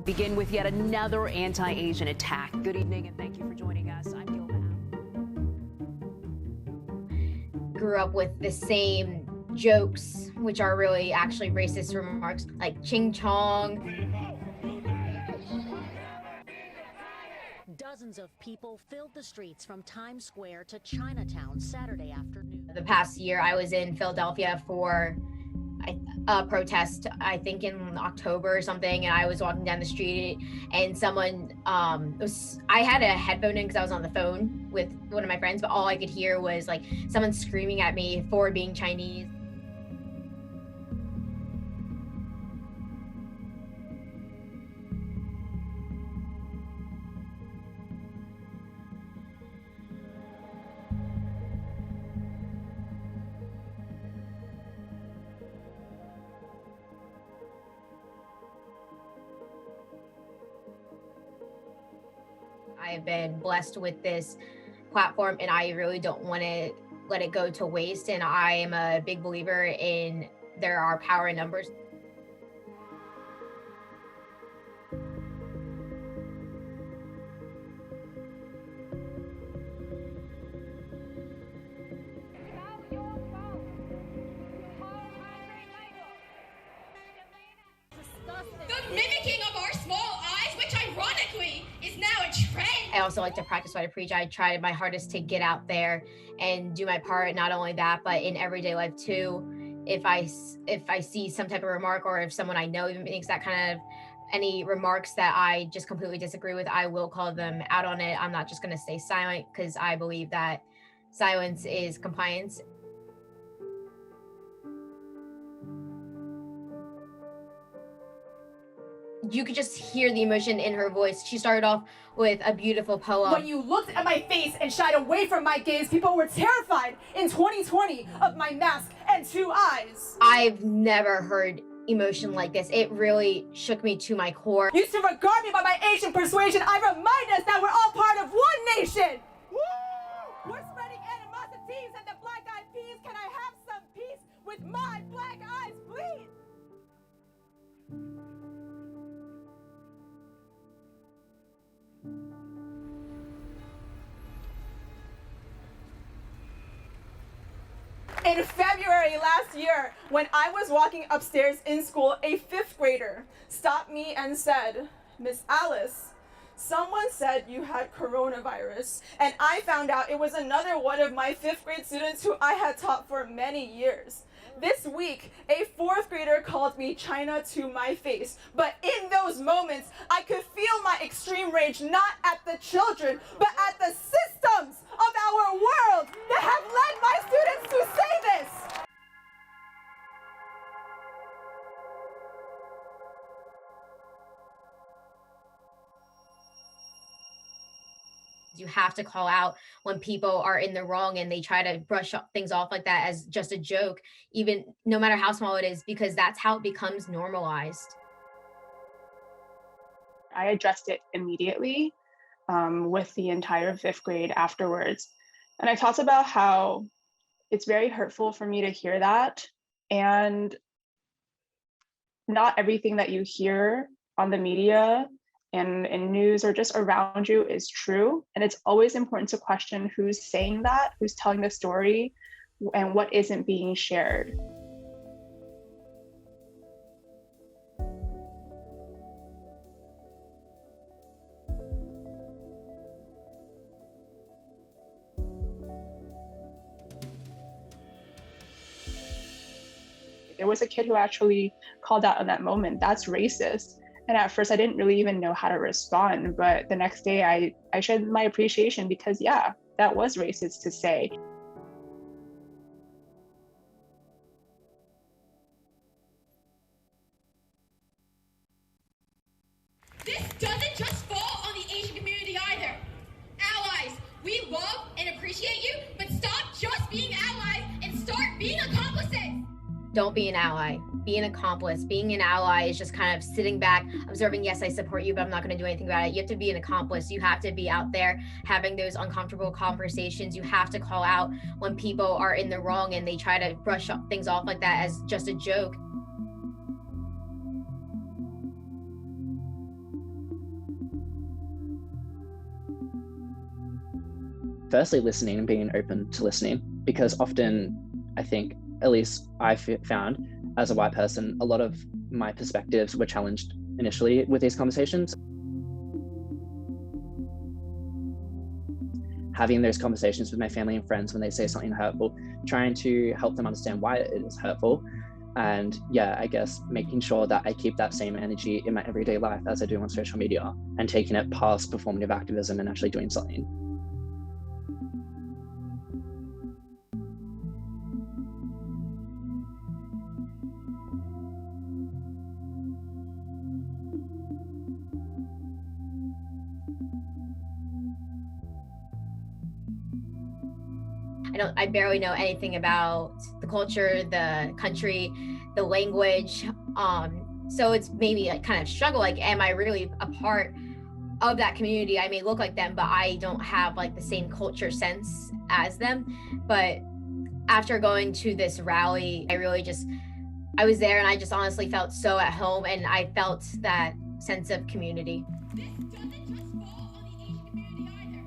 Begin with yet another anti-Asian attack. Good evening and thank you for joining us. I'm Grew up with the same jokes, which are really actually racist remarks, like ching chong. Dozens of people filled the streets from Times Square to Chinatown Saturday afternoon. The past year, I was in Philadelphia for a protest, I think in October or something, and I was walking down the street and someone, I had a headphone in because I was on the phone with one of my friends, but all I could hear was like someone screaming at me for being Chinese. I've been blessed with this platform and I really don't want to let it go to waste. And I am a big believer in there are power in numbers. The mimicking of our small eyes, which ironically is now a trend. I also like to practice what I preach. I try my hardest to get out there and do my part. Not only that, but in everyday life too. If I see some type of remark, or if someone I know even makes that kind of any remarks that I just completely disagree with, I will call them out on it. I'm not just going to stay silent, because I believe that silence is compliance. You could just hear the emotion in her voice. She started off with a beautiful poem. When you looked at my face and shied away from my gaze, people were terrified in 2020 of my mask and 2 eyes. I've never heard emotion like this. It really shook me to my core. Used to regard me by my Asian persuasion. I remind us that we're all part of one nation. Woo! We're spreading animosities and the black-eyed peas. Can I have some peace with my black eyes, please? In February last year, when I was walking upstairs in school, a 5th grader stopped me and said, "Miss Alice, someone said you had coronavirus." And I found out it was another one of my 5th grade students who I had taught for many years. This week, a 4th grader called me China to my face. But in those moments, I could feel my extreme rage not at the children, but at the systems of our world that have led my students to say this. You have to call out when people are in the wrong and they try to brush things off like that as just a joke, even no matter how small it is, because that's how it becomes normalized. I addressed it immediately with the entire 5th grade afterwards. And I talked about how it's very hurtful for me to hear that. And not everything that you hear on the media and in news or just around you is true. And it's always important to question who's saying that, who's telling the story, and what isn't being shared. There was a kid who actually called out in that moment, "That's racist." And at first I didn't really even know how to respond, but the next day I showed my appreciation because yeah, that was racist to say. This doesn't just fall on the Asian community either. Allies, we love and appreciate you, but stop just being allies and start being accomplices. Don't be an ally, be an accomplice. Being an ally is just kind of sitting back, observing, yes, I support you, but I'm not going to do anything about it. You have to be an accomplice. You have to be out there having those uncomfortable conversations. You have to call out when people are in the wrong and they try to brush things off like that as just a joke. firstly listening and being open to listening, because often I think, at least I've found as a white person, a lot of my perspectives were challenged initially with these conversations. Having those conversations with my family and friends when they say something hurtful, trying to help them understand why it is hurtful. And yeah, I guess making sure that I keep that same energy in my everyday life as I do on social media, and taking it past performative activism and actually doing something. I barely know anything about the culture, the country, the language. So it's maybe like kind of struggle, like, am I really a part of that community? I may look like them, but I don't have like the same culture sense as them. But after going to this rally, I was there and I just honestly felt so at home, and I felt that sense of community. This doesn't just fall on the Asian community either.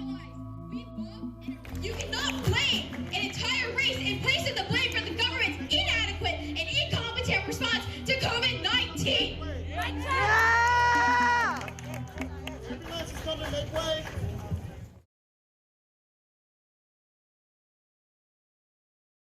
Allies, we love and you cannot blame an entire race and place the blame for the government's inadequate and incompetent response to COVID-19.